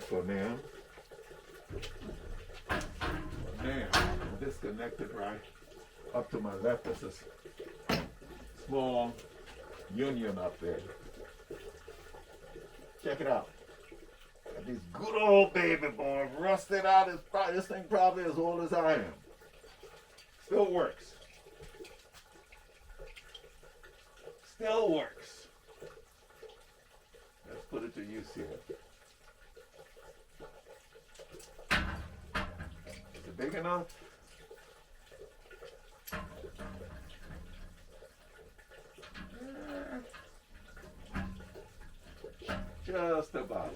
for now. Now, I'm disconnected right up to my left. There's a small union up there. Check it out. Got these good old baby boys rusted out. This thing probably as old as I am. Still works. Still works. Let's put it to use here. Is it big enough? Just about.